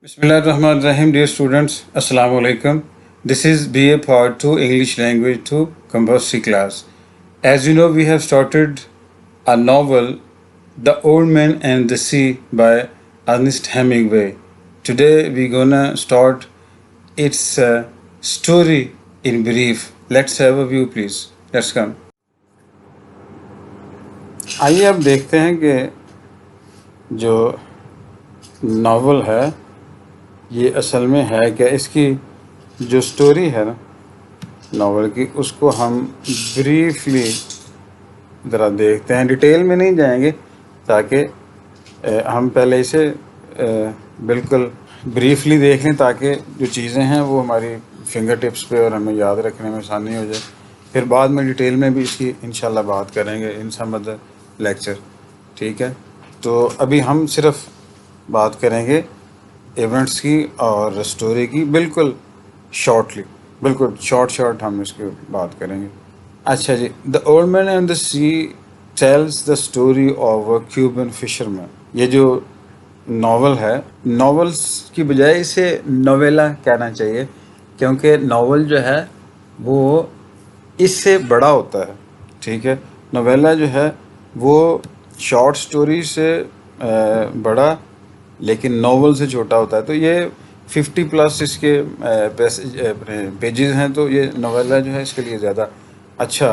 Bismillahirrahmanirrahim, dear students, Assalamu alaikum. This is BA Part 2 English Language 2 compulsory class. As you know, we have started a novel, The Old Man and the Sea by Ernest Hemingway. Today we're gonna start its story in brief. Let's have a view, please. Let's come. आइए अब देखते हैं कि जो novel है ये असल में है क्या। इसकी जो स्टोरी है ना नावल की, उसको हम ब्रीफली ज़रा देखते हैं, डिटेल में नहीं जाएंगे, ताकि हम पहले इसे बिल्कुल ब्रीफली देख लें, ताकि जो चीज़ें हैं वो हमारी फिंगर टिप्स पे और हमें याद रखने में आसानी हो जाए। फिर बाद में डिटेल में भी इसकी इंशाल्लाह बात करेंगे इन सम अदर लेक्चर, ठीक है। तो अभी हम सिर्फ बात करेंगे इवेंट्स की और स्टोरी की, बिल्कुल शॉर्टली, बिल्कुल शॉर्ट हम इसकी बात करेंगे। अच्छा जी, the old man and the sea tells the story of a Cuban fisherman. ये जो नावल है, नावल्स की बजाय इसे नोवेला कहना चाहिए, क्योंकि नावल जो है वो इससे बड़ा होता है, ठीक है। नोवेला जो है वो शॉर्ट स्टोरी से बड़ा, लेकिन नावल से छोटा होता है। तो ये 50 प्लस इसके पेजेस हैं, तो ये नोवेला जो है इसके लिए ज़्यादा अच्छा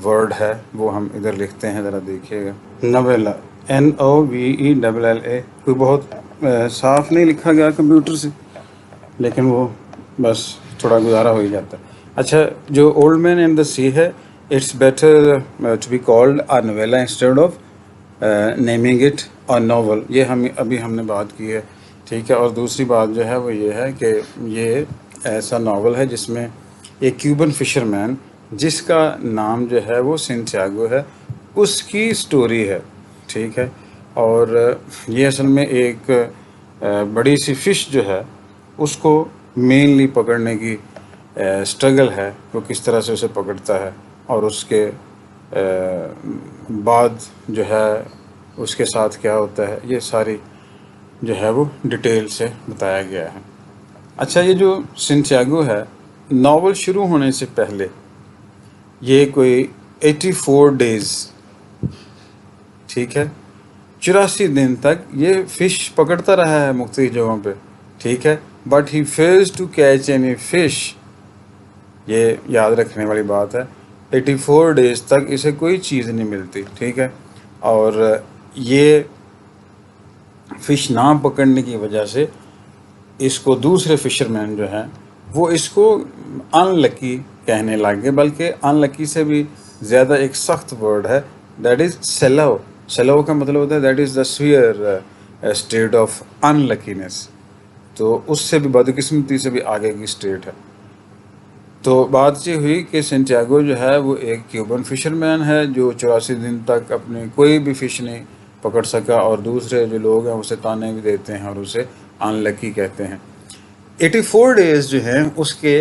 वर्ड है, वो हम इधर लिखते हैं, ज़रा देखिएगा। नोवेला NOVELLA, कोई बहुत साफ नहीं लिखा गया कंप्यूटर से, लेकिन वो बस थोड़ा गुजारा हो ही जाता है। अच्छा, जो Old man and the Sea है, it's better to be called a novella instead of naming it a novel. ये हमने बात की है, ठीक है। और दूसरी बात जो है वो ये है कि ये ऐसा नावल है जिसमें एक क्यूबन फिशरमैन, जिसका नाम जो है वो सेंटियागो है, उसकी स्टोरी है, ठीक है। और ये असल में एक बड़ी सी फ़िश जो है उसको मेनली पकड़ने की स्ट्रगल है, वो किस तरह से उसे पकड़ता है, और उसके बाद जो है उसके साथ क्या होता है, ये सारी जो है वो डिटेल से बताया गया है। अच्छा, ये जो सेंटियागो है, नावल शुरू होने से पहले ये कोई 84 डेज़, ठीक है, 84 दिन तक ये फ़िश पकड़ता रहा है मुख्तलिफ जगहों पे, ठीक है। But he fails to catch any fish, ये याद रखने वाली बात है। 84 डेज़ तक इसे कोई चीज़ नहीं मिलती, ठीक है। और ये फ़िश ना पकड़ने की वजह से इसको दूसरे फिशरमैन जो हैं वो इसको अनलकी कहने लग गए, बल्कि अनलकी से भी ज़्यादा एक सख्त वर्ड है, दैट इज़ सेलो। सेलो का मतलब होता है that is the severe state of unluckiness, तो उससे भी बदकिस्मती से भी आगे की स्टेट है। तो बात ये हुई कि सेंटियागो जो है वो एक क्यूबन फिशरमैन है जो 84 दिन तक अपने कोई भी फ़िश नहीं पकड़ सका, और दूसरे जो लोग हैं उसे ताने भी देते हैं और उसे अनलकी कहते हैं। 84 डेज़ जो हैं उसके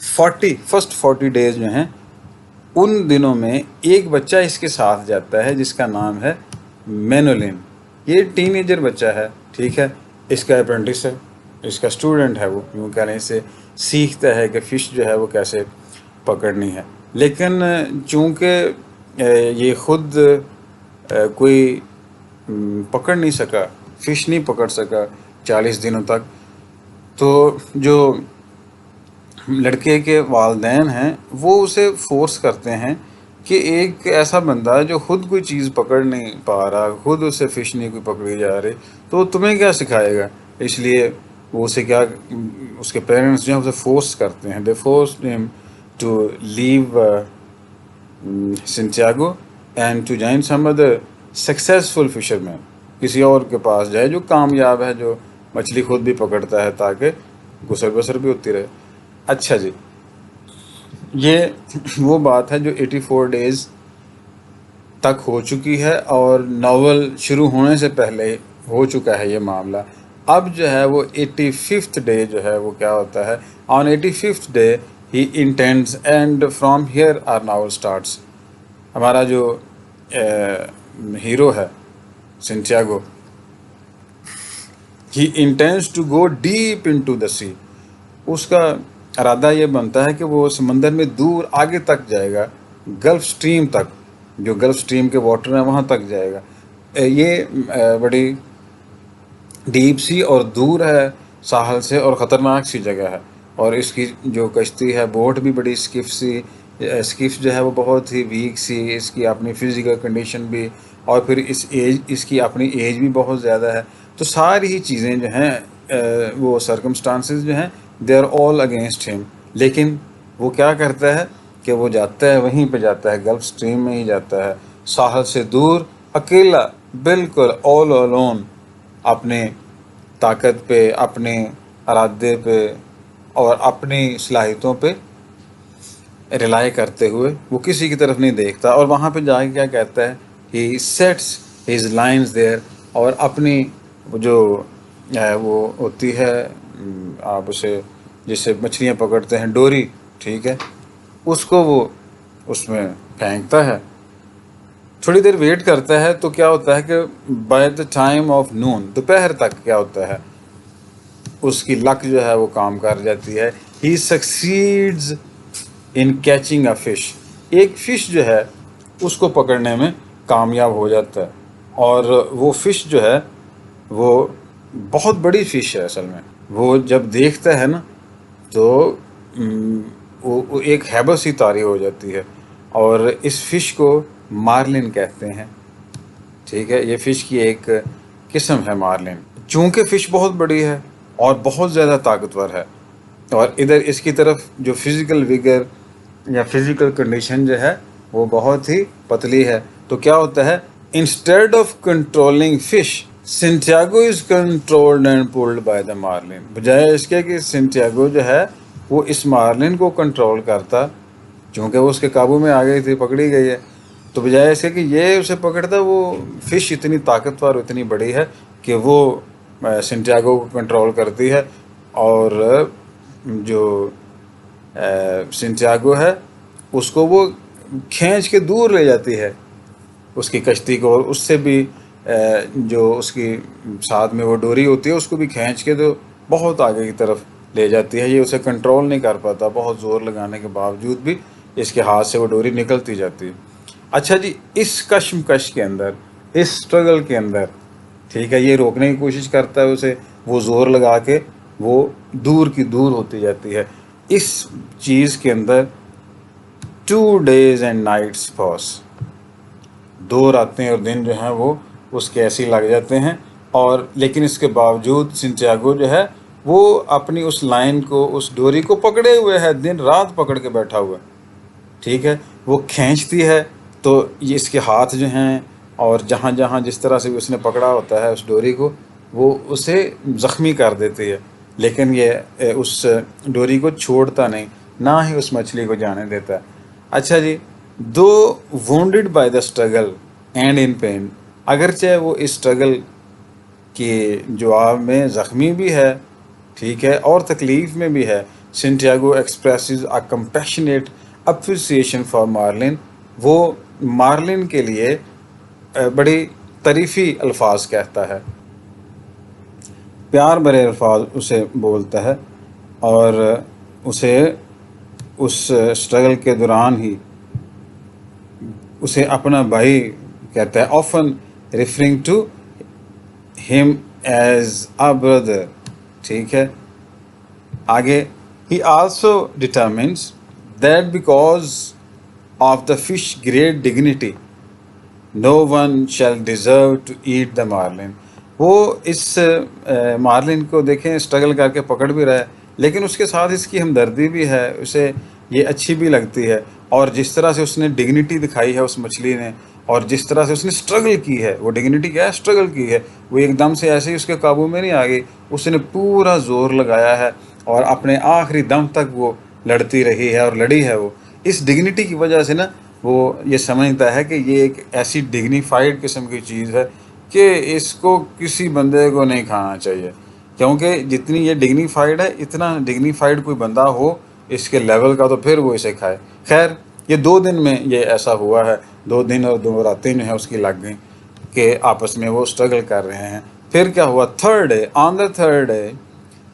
फर्स्ट 40 डेज़ जो हैं, उन दिनों में एक बच्चा इसके साथ जाता है जिसका नाम है मेनोलिन। ये टीनेजर बच्चा है, ठीक है, इसका अप्रेंटिस है, इसका स्टूडेंट है, वो यूँ कह लें, इससे सीखता है कि फ़िश जो है वो कैसे पकड़नी है। लेकिन चूँकि ये ख़ुद कोई पकड़ नहीं सका, फ़िश नहीं पकड़ सका 40 दिनों तक, तो जो लड़के के वालिदैन हैं वो उसे फोर्स करते हैं कि एक ऐसा बंदा जो ख़ुद कोई चीज़ पकड़ नहीं पा रहा, ख़ुद उसे फ़िश नहीं कोई पकड़ी जा रही, तो तुम्हें क्या सिखाएगा। इसलिए वो उसे क्या, उसके पेरेंट्स जो हैं उसे फोर्स करते हैं, they force him to leave Santiago and to join some other successful fisherman. किसी और के पास जाए जो कामयाब है, जो मछली खुद भी पकड़ता है, ताकि गुसर बसर भी होती रहे। अच्छा जी, ये वो बात है जो 84 डेज़ तक हो चुकी है, और नावल शुरू होने से पहले हो चुका है ये मामला। अब जो है वो 85th डे जो है वो क्या होता है, on 85th day he intends and from here our novel starts. हमारा जो हीरो है Santiago, he intends to go deep into the sea. उसका इरादा ये बनता है कि वो समंदर में दूर आगे तक जाएगा, गल्फ स्ट्रीम तक, जो गल्फ स्ट्रीम के वाटर हैं वहाँ तक जाएगा। ये बड़ी डीप सी और दूर है साहल से और ख़तरनाक सी जगह है। और इसकी जो कश्ती है, बोट भी बड़ी स्किफ जो है वो बहुत ही वीक सी, इसकी अपनी फिज़िकल कंडीशन भी, और फिर इसकी अपनी एज भी बहुत ज़्यादा है। तो सारी ही चीज़ें जो हैं वो सर्कमस्टांसेस जो हैं they are all against him. लेकिन वो क्या करता है कि वो जाता है, वहीं पे जाता है, गल्फ स्ट्रीम में ही जाता है, साहल से दूर, अकेला, बिल्कुल ऑल अलोन, अपने ताकत पे, अपने इरादे पे और अपनी सलाहियतों पे रिलाई करते हुए वो किसी की तरफ नहीं देखता। और वहाँ पे जाके क्या कहता है, ही सेट्स हिज लाइन्स देयर, और अपनी जो वो होती है, आप उसे जिससे मछलियाँ पकड़ते हैं, डोरी, ठीक है, उसको वो उसमें फेंकता है। थोड़ी देर वेट करता है तो क्या होता है कि बाय द टाइम ऑफ नून, दोपहर तक क्या होता है, उसकी लक जो है वो काम कर जाती है। He succeeds in catching a fish. एक फ़िश जो है उसको पकड़ने में कामयाब हो जाता है। और वो फ़िश जो है वो बहुत बड़ी फ़िश है असल में। वो जब देखता है ना तो वो एक हैबत सी तारी हो जाती है। और इस फ़िश को मार्लिन कहते हैं, ठीक है। ये फ़िश की एक किस्म है मार्लिन। चूँकि फ़िश बहुत बड़ी है और बहुत ज़्यादा ताकतवर है, और इधर इसकी तरफ जो फिज़िकल विगर या फिज़िकल कंडीशन जो है वो बहुत ही पतली है, तो क्या होता है, instead of controlling fish, Santiago is controlled and pulled by the marlin. बजाय इसके कि सेंटियागो जो है वो इस मार्लिन को कंट्रोल करता, क्योंकि वो उसके काबू में आ गई थी, पकड़ी गई है, तो बजाय इसके कि ये उसे पकड़ता, वो फ़िश इतनी ताकतवर, इतनी बड़ी है कि वो सेंटियागो को कंट्रोल करती है। और जो सेंटियागो है उसको वो खींच के दूर ले जाती है, उसकी कश्ती को, और उससे भी जो उसकी साथ में वो डोरी होती है उसको भी खींच के तो बहुत आगे की तरफ ले जाती है। ये उसे कंट्रोल नहीं कर पाता, बहुत ज़ोर लगाने के बावजूद भी इसके हाथ से वो डोरी निकलती जाती है। अच्छा जी, इस कश्मकश के अंदर, इस स्ट्रगल के अंदर, ठीक है, ये रोकने की कोशिश करता है उसे, वो ज़ोर लगा के वो दूर की दूर होती जाती है। इस चीज़ के अंदर 2 days and nights पास, 2 रातें और दिन जो हैं वो उसके ऐसे ही लग जाते हैं। और लेकिन इसके बावजूद सेंटियागो जो है वो अपनी उस लाइन को, उस डोरी को पकड़े हुए है, दिन रात पकड़ के बैठा हुआ है, ठीक है। वो खींचती है तो ये इसके हाथ जो हैं, और जहाँ जहाँ जिस तरह से भी उसने पकड़ा होता है उस डोरी को, वो उसे ज़ख्मी कर देती है। लेकिन ये उस डोरी को छोड़ता नहीं, ना ही उस मछली को जाने देता। अच्छा जी, दो wounded by the struggle and in pen, अगरचे वो इस स्ट्रगल के जवाब में ज़ख्मी भी है, ठीक है, और तकलीफ़ में भी है, Santiago expresses a compassionate appreciation for marlin. वो मार्लिन के लिए बड़ी तारीफ़ी अल्फाज कहता है, प्यार भरे अल्फाज उसे बोलता है। और उसे उस स्ट्रगल के दौरान ही उसे अपना भाई कहता है, often referring to him as a brother, ठीक है। आगे, he also determines that because of the fish great dignity no one shall deserve to eat the marlin. वो इस मार्लिन को देखें, स्ट्रगल करके पकड़ भी रहा है, लेकिन उसके साथ इसकी हमदर्दी भी है, उसे ये अच्छी भी लगती है। और जिस तरह से उसने डिग्निटी दिखाई है उस मछली ने, और जिस तरह से उसने स्ट्रगल की है, वो डिग्निटी क्या है, स्ट्रगल की है, वो एकदम से ऐसे ही उसके काबू में नहीं आ गई, उसने पूरा जोर लगाया है और अपने आखिरी दम तक वो लड़ती रही है और लड़ी है। वो इस डिग्निटी की वजह से ना वो ये समझता है कि ये एक ऐसी डिग्निफाइड किस्म की चीज़ है कि इसको किसी बंदे को नहीं खाना चाहिए, क्योंकि जितनी ये डिग्निफाइड है, इतना डिग्निफाइड कोई बंदा हो इसके लेवल का तो फिर वो इसे खाए। खैर, ये 2 दिन में ये ऐसा हुआ है, 2 दिन और 2 रातें जो हैं उसकी लग गई कि आपस में वो स्ट्रगल कर रहे हैं। फिर क्या हुआ, third day, on the third day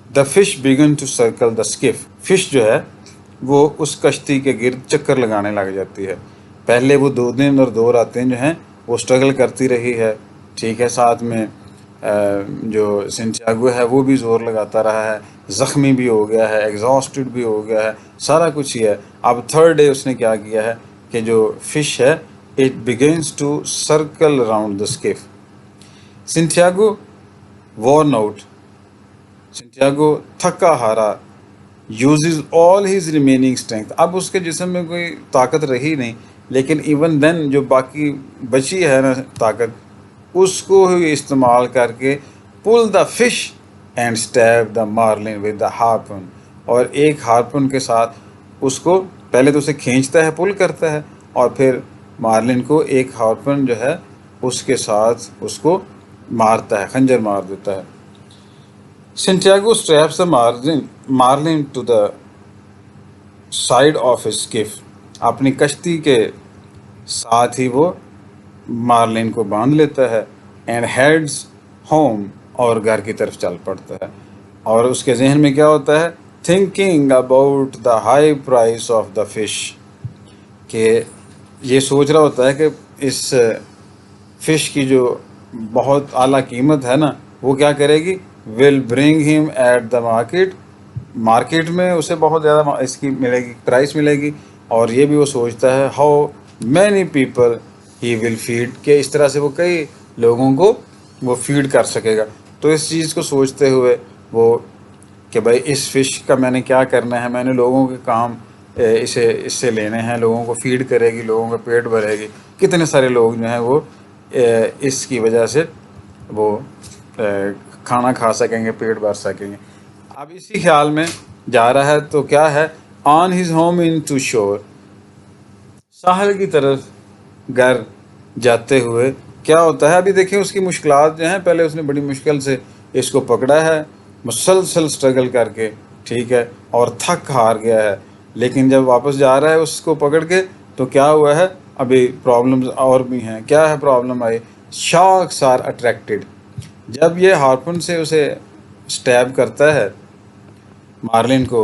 the fish began to circle the skiff. Fish जो है वो उस कश्ती के गिर्द चक्कर लगाने लग जाती है। पहले वो 2 दिन और 2 रातें जो हैं वो स्ट्रगल करती रही है, ठीक है। साथ में जो सेंटियागो है वो भी ज़ोर लगाता रहा है, ज़ख्मी भी हो गया है, एग्जॉस्टेड भी हो गया है, सारा कुछ ही है। अब थर्ड डे उसने क्या किया है कि जो फिश है it begins to circle around the skiff. Santiago worn out, Santiago थका हारा, uses all his remaining strength. अब उसके जिस्म में कोई ताकत रही नहीं, लेकिन इवन देन जो बाकी बची है ना ताकत, उसको ही इस्तेमाल करके pull the fish and stab the marlin with the harpoon. और एक हार्पन के साथ उसको पहले तो उसे खींचता है, पुल करता है, और फिर मार्लिन को एक हार्पन जो है उसके साथ उसको मारता है, खंजर मार देता है। Santiago straps the marlin to the side of his skiff. अपनी कश्ती के साथ ही वो मार्लिन को बांध लेता है एंड हेड्स होम, और घर की तरफ चल पड़ता है। और उसके जहन में क्या होता है, thinking about the high price of the fish, कि ये सोच रहा होता है कि इस फिश की जो बहुत आला कीमत है ना वो क्या करेगी, will bring him at the market, market में उसे बहुत ज़्यादा इसकी मिलेगी, प्राइस मिलेगी। और ये भी वो सोचता है how many people he will feed, कि इस तरह से वो कई लोगों को वो फीड कर सकेगा। तो इस चीज़ को सोचते हुए वो कि भाई इस फ़िश का मैंने क्या करना है, मैंने लोगों के काम इससे लेने हैं, लोगों को फीड करेगी, लोगों का पेट भरेगी, कितने सारे लोग जो हैं वो इसकी वजह से वो खाना खा सकेंगे, पेट भर सकेंगे। अब इसी ख्याल में जा रहा है, तो क्या है, on his home in to shore, साहिल की तरफ घर जाते हुए क्या होता है, अभी देखिए उसकी मुश्किलात जो हैं, पहले उसने बड़ी मुश्किल से इसको पकड़ा है, मुसलसल स्ट्रगल करके, ठीक है, और थक हार गया है। लेकिन जब वापस जा रहा है उसको पकड़ के, तो क्या हुआ है, अभी प्रॉब्लम्स और भी हैं। क्या है प्रॉब्लम आई, शार्क्स आर अट्रैक्टेड। जब ये हार्पन से उसे स्टैब करता है मार्लिन को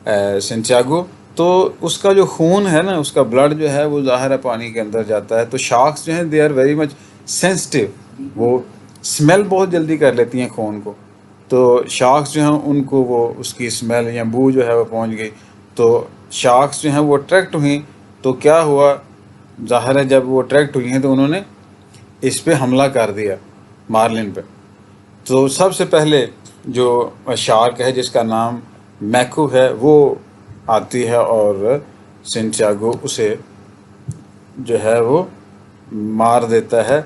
सेंटियागो, तो उसका जो खून है ना, उसका ब्लड जो है वो ज़ाहिर है पानी के अंदर जाता है। तो शार्क्स जो हैं they are very much sensitive, वो स्मेल बहुत जल्दी कर लेती हैं खून को। तो शार्क्स जो हैं उनको वो उसकी स्मेल या बू जो है वो पहुंच गई, तो शार्क्स जो हैं वो अट्रैक्ट हुई। तो क्या हुआ, ज़ाहिर है जब वो अट्रैक्ट हुई हैं तो उन्होंने इस पे हमला कर दिया मार्लिन पे। तो सबसे पहले जो शार्क है जिसका नाम मैकू है वो आती है और सेंटियागो उसे जो है वो मार देता है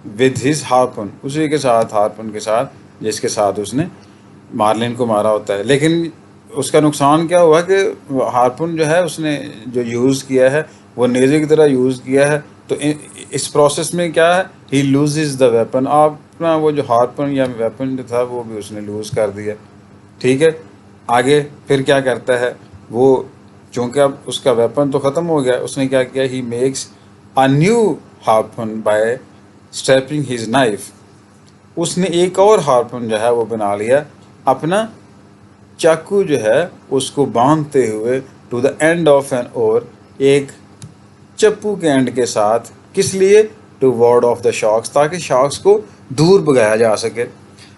विद हिज हार्पन, उसी के साथ, हार्पन के साथ जिसके साथ उसने मार्लिन को मारा होता है। लेकिन उसका नुकसान क्या हुआ कि हार्पन जो है उसने जो यूज़ किया है वो नेज़े की तरह यूज़ किया है। तो इस प्रोसेस में क्या है, ही लूजेस द वेपन, अपना वो जो हार्पन या वेपन जो था वो भी उसने लूज़ कर दिया, ठीक है। आगे फिर क्या करता है वो, चूँकि अब उसका वेपन तो ख़त्म हो गया, उसने क्या किया, he makes a new harpoon by strapping his knife. उसने एक और हार्पन जो है वो बना लिया, अपना चाकू जो है उसको बांधते हुए to the end of an oar, एक चप्पू के एंड के साथ, किस लिए, to ward off the sharks, ताकि शार्क्स को दूर भगाया जा सके।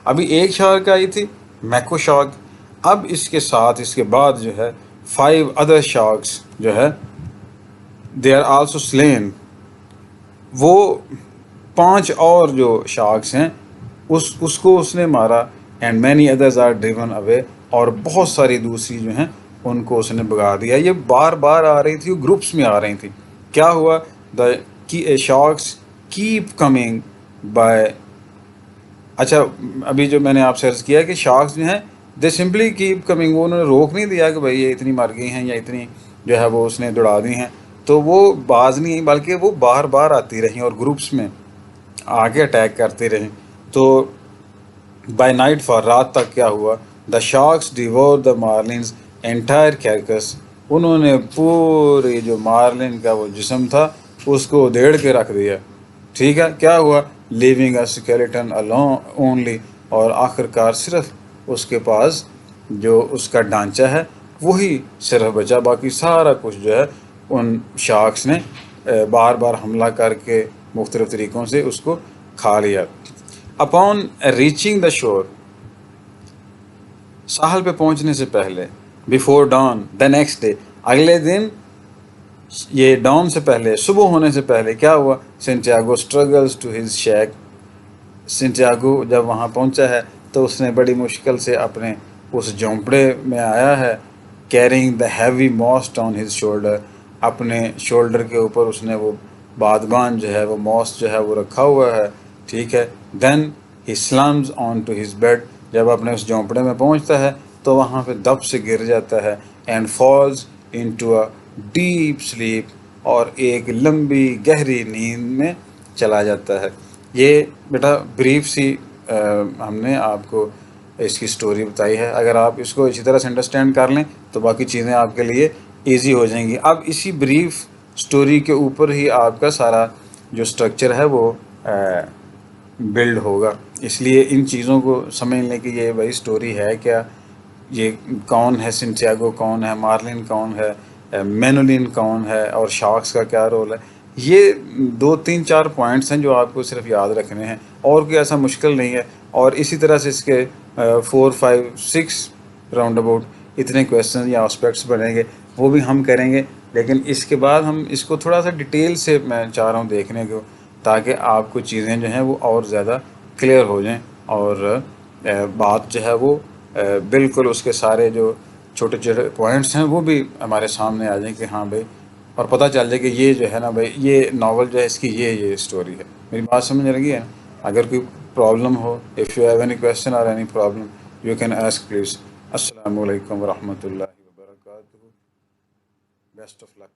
अभी एक शार्क आई थी, मैको शार्क, अब इसके साथ इसके बाद जो है 5 अदर शार्क्स जो है दे आर आल्सो स्लेन। वो 5 और जो शार्क्स हैं उसको उसने मारा, and many others are driven away, और बहुत सारी दूसरी जो हैं उनको उसने भगा दिया। ये बार बार आ रही थी, ग्रुप्स में आ रही थी। क्या हुआ, the sharks keep coming by, अच्छा अभी जो मैंने आप सर्च किया कि शार्क्स जो हैं दे सिंपली कीप कमिंग, वो उन्होंने रोक नहीं दिया कि भाई ये इतनी मर गई हैं या इतनी जो है वो उसने दौड़ा दी हैं, तो वो बाज नहीं, बल्कि वो बार बार आती रहीं और ग्रुप्स में आगे अटैक करते रहें। तो बाय नाइट फॉर, रात तक क्या हुआ, the sharks devour the marlin's entire carcass, उन्होंने पूरे जो मार्लिन का वो जिस्म था उसको उधेड़ के रख दिया, ठीक है। क्या हुआ, living a skeleton alone only, और आखिरकार सिर्फ उसके पास जो उसका ढांचा है वही सिर्फ बचा, बाकी सारा कुछ जो है उन शार्क्स ने बार बार हमला करके मुख्तलिफ तरीक़ों से उसको खा लिया। Upon reaching the shore, Sahal पे पहुंचने से पहले, before don the next day, अगले दिन ये डॉन से पहले, सुबह होने से पहले क्या हुआ, Santiago struggles to his shack, Santiago जब वहाँ पहुँचा है तो उसने बड़ी मुश्किल से अपने उस झोंपड़े में आया है, carrying the heavy mast on his shoulder, अपने शोल्डर के ऊपर उसने वो बादबान जो है, वो मॉस्ट जो है वो रखा हुआ है, ठीक है। Then he slumps onto his bed, जब अपने उस झोंपड़े में पहुंचता है तो वहाँ पे दब से गिर जाता है, and falls into a deep sleep, और एक लंबी गहरी नींद में चला जाता है। ये बेटा ब्रीफ सी हमने आपको इसकी स्टोरी बताई है। अगर आप इसको इसी तरह से अंडरस्टैंड कर लें तो बाकी चीज़ें आपके लिए इजी हो जाएंगी। अब इसी ब्रीफ स्टोरी के ऊपर ही आपका सारा जो स्ट्रक्चर है वो बिल्ड होगा, इसलिए इन चीज़ों को समझ लें कि ये भाई स्टोरी है क्या, ये कौन है, सेंटियागो कौन है, मार्लिन कौन है, मेनोलिन कौन है, और शार्क्स का क्या रोल है। ये 2 3 4 पॉइंट्स हैं जो आपको सिर्फ याद रखने हैं, और कोई ऐसा मुश्किल नहीं है। और इसी तरह से इसके 4 5 6 राउंड अबाउट इतने क्वेश्चन या एस्पेक्ट्स बनेंगे, वो भी हम करेंगे। लेकिन इसके बाद हम इसको थोड़ा सा डिटेल से मैं चाह रहा हूँ देखने को, ताकि आपको चीज़ें जो हैं वो और ज़्यादा क्लियर हो जाएं, और बात जो है वो बिल्कुल उसके सारे जो छोटे छोटे पॉइंट्स हैं वो भी हमारे सामने आ जाएं कि हाँ भाई, और पता चल जाए कि ये जो है ना भाई, ये नावल जो है इसकी ये स्टोरी है। मेरी बात समझ लगी है? अगर कोई प्रॉब्लम हो, if you have any question और any problem, you can ask please. अस्सलामु अलैकुम व रहमतुल्लाहि व बरकातुहू। Best of luck.